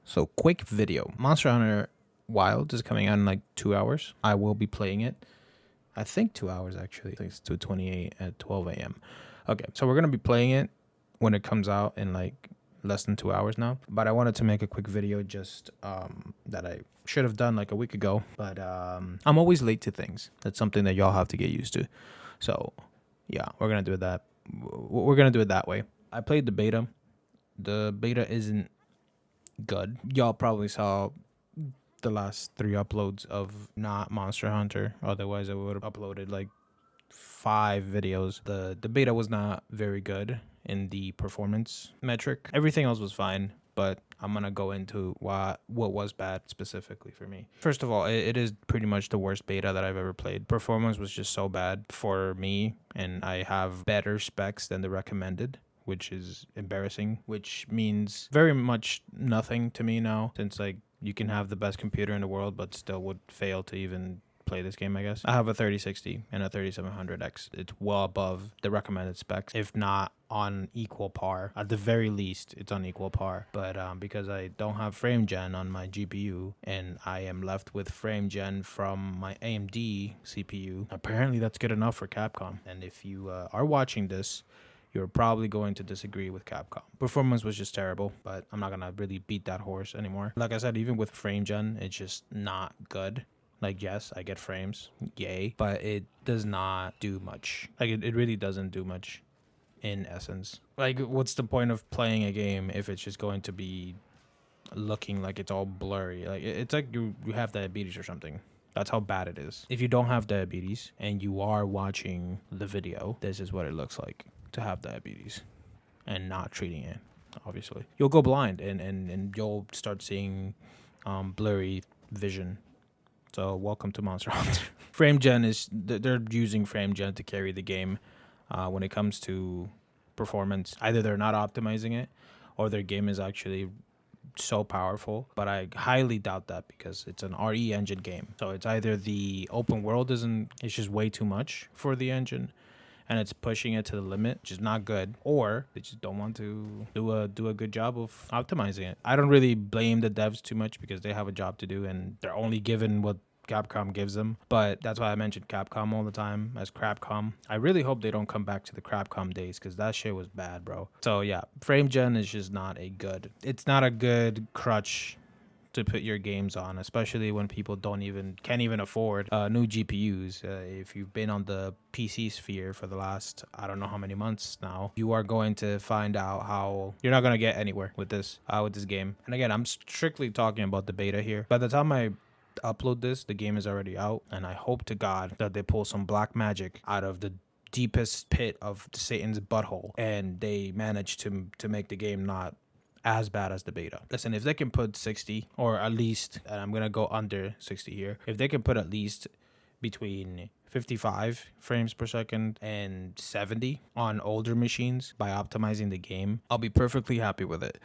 So quick video. Monster Hunter Wild is coming out in like 2 hours. I will be playing it. I think 2 hours actually. I think it's 2:28 at 12 a.m. Okay, so we're gonna be playing it when it comes out in like less than 2 hours now. But I wanted to make a quick video just that I should have done like a week ago. But I'm always late to things. That's something that y'all have to get used to. So yeah, we're gonna do it that. We're gonna do it that way. I played the beta. The beta isn't good. Y'all probably saw the last 3 uploads of not Monster Hunter. Otherwise, I would have uploaded like 5 videos. The beta was not very good in the performance metric. Everything else was fine, but I'm gonna go into what was bad specifically for me. First of all, it is pretty much the worst beta that I've ever played. Performance was just so bad for me, and I have better specs than the recommended, which is embarrassing, which means very much nothing to me now, since like you can have the best computer in the world but still would fail to even play this game, I guess. I have a 3060 and a 3700X. It's well above the recommended specs, if not on equal par. At the very least, it's on equal par. But because I don't have frame gen on my GPU and I am left with frame gen from my AMD CPU, apparently that's good enough for Capcom. And if you are watching this, you're probably going to disagree with Capcom. Performance was just terrible, but I'm not gonna really beat that horse anymore. Like I said, even with frame gen, it's just not good. Like, yes, I get frames, yay, but it does not do much. Like, it really doesn't do much in essence. Like, what's the point of playing a game if it's just going to be looking like it's all blurry? Like, it's like you have diabetes or something. That's how bad it is. If you don't have diabetes and you are watching the video, this is what it looks like to have diabetes and not treating it. Obviously, you'll go blind and you'll start seeing blurry vision. So welcome to Monster Hunter. Frame gen is, they're using frame gen to carry the game when it comes to performance. Either they're not optimizing it or their game is actually so powerful, but I highly doubt that because it's an RE engine game. So it's either the open world it's just way too much for the engine and it's pushing it to the limit, which is not good, or they just don't want to do a good job of optimizing it. I don't really blame the devs too much because they have a job to do and they're only given what Capcom gives them. But that's why I mentioned Capcom all the time as Crapcom. I really hope they don't come back to the Crapcom days because that shit was bad, bro. So yeah, frame gen is just not it's not a good crutch to put your games on, especially when people can't even afford new GPUs. If you've been on the PC sphere for the last I don't know how many months now, you are going to find out how you're not going to get anywhere with this game. And again, I'm strictly talking about the beta here. By the time I upload this, the game is already out, and I hope to God that they pull some black magic out of the deepest pit of Satan's butthole and they manage to make the game not as bad as the beta. Listen, if they can put 60, or at least, and I'm gonna go under 60 here, if they can put at least between 55 frames per second and 70 on older machines by optimizing the game, I'll be perfectly happy with it.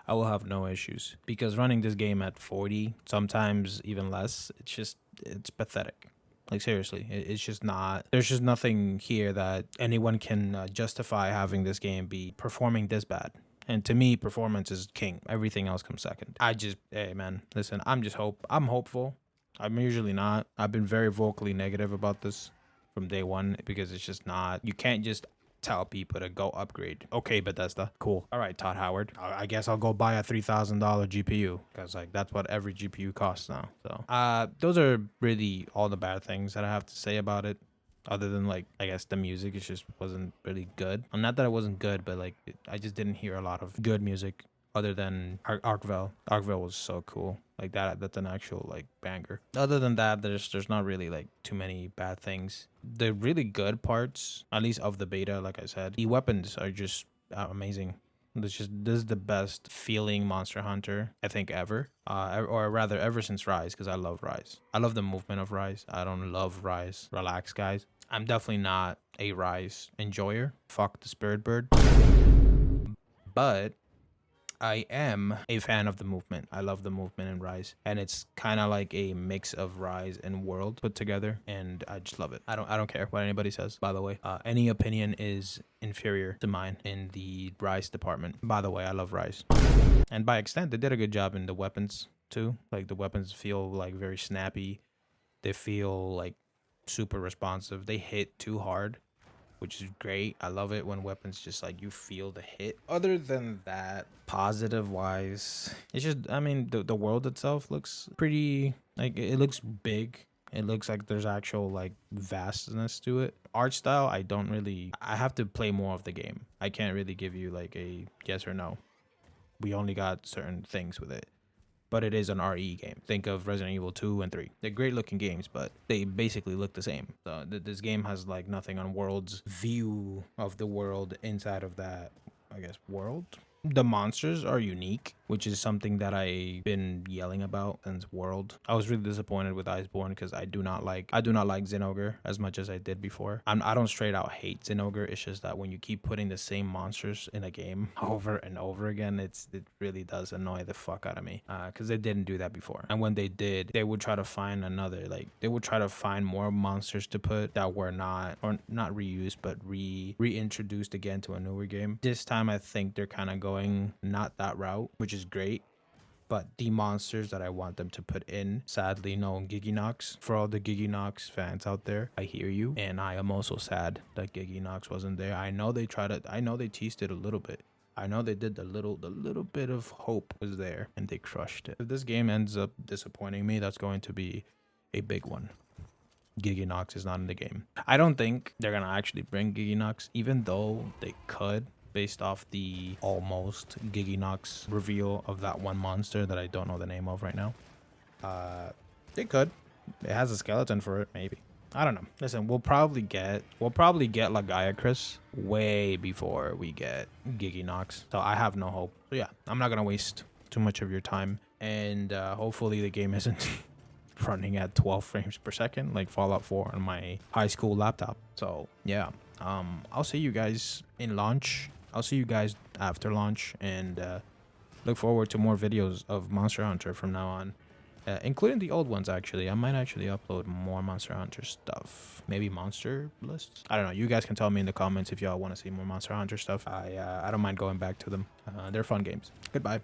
I will have no issues, because running this game at 40, sometimes even less, it's pathetic. Like, seriously, it's just not, there's just nothing here that anyone can justify having this game be performing this bad. And to me, performance is king. Everything else comes second. Hey man, listen, I'm hopeful. I'm usually not. I've been very vocally negative about this from day one because it's just not, you can't just tell people to go upgrade. Okay, Bethesda, cool. All right, Todd Howard, I guess I'll go buy a $3,000 GPU because like that's what every GPU costs now. So those are really all the bad things that I have to say about it. Other than like, I guess the music, it just wasn't really good. Well, not that it wasn't good, but like I just didn't hear a lot of good music other than Arkvale. Arkvale was so cool. Like that's an actual like banger. Other than that, there's not really like too many bad things. The really good parts, at least of the beta, like I said, the weapons are just amazing. This is the best feeling Monster Hunter I think ever, or rather ever since Rise, because I love Rise. I love the movement of Rise. I don't love Rise. Relax, guys. I'm definitely not a Rise enjoyer. Fuck the Spirit Bird. But I am a fan of the movement. I love the movement in Rise, and it's kind of like a mix of Rise and World put together, and I just love it. I don't care what anybody says. By the way, any opinion is inferior to mine in the Rise department. By the way, I love Rise, and by extent, they did a good job in the weapons too. Like the weapons feel like very snappy. They feel like super responsive. They hit too hard, which is great. I love it when weapons just like you feel the hit. Other than that, positive wise, it's just, I mean, the world itself looks pretty, like, it looks big. It looks like there's actual like vastness to it. Art style, I have to play more of the game. I can't really give you like a yes or no. We only got certain things with it, but it is an RE game. Think of Resident Evil 2 and 3. They're great looking games, but they basically look the same. So this game has like nothing on World's view of the world inside of that, I guess, world. The monsters are unique, which is something that I've been yelling about since World. I was really disappointed with Iceborne because I do not like Zinogre as much as I did before. I don't straight out hate Zinogre. It's just that when you keep putting the same monsters in a game over and over again, it really does annoy the fuck out of me. Because they didn't do that before, and when they did, they would try to find more monsters to put that were not reused, but reintroduced again to a newer game. This time, I think they're kind of going not that route, which is great. But the monsters that I want them to put in, sadly, no Giginox. For all the Giginox fans out there, I hear you, and I am also sad that Giginox wasn't there. I know they teased it a little bit. I know they did the little bit of hope was there, and they crushed it. If this game ends up disappointing me, that's going to be a big one. Giginox is not in the game. I don't think they're gonna actually bring Giginox, even though they could, based off the almost Giginox reveal of that one monster that I don't know the name of right now. They could. It has a skeleton for it, maybe. I don't know. Listen, we'll probably get Lagiacrus way before we get Giginox. So I have no hope. So yeah, I'm not gonna waste too much of your time, and hopefully the game isn't running at 12 frames per second like Fallout 4 on my high school laptop. So yeah, I'll see you guys in launch. I'll see you guys after launch, and look forward to more videos of Monster Hunter from now on, including the old ones. Actually, I might actually upload more Monster Hunter stuff, maybe monster lists. I don't know. You guys can tell me in the comments if y'all want to see more Monster Hunter stuff. I don't mind going back to them. They're fun games. Goodbye.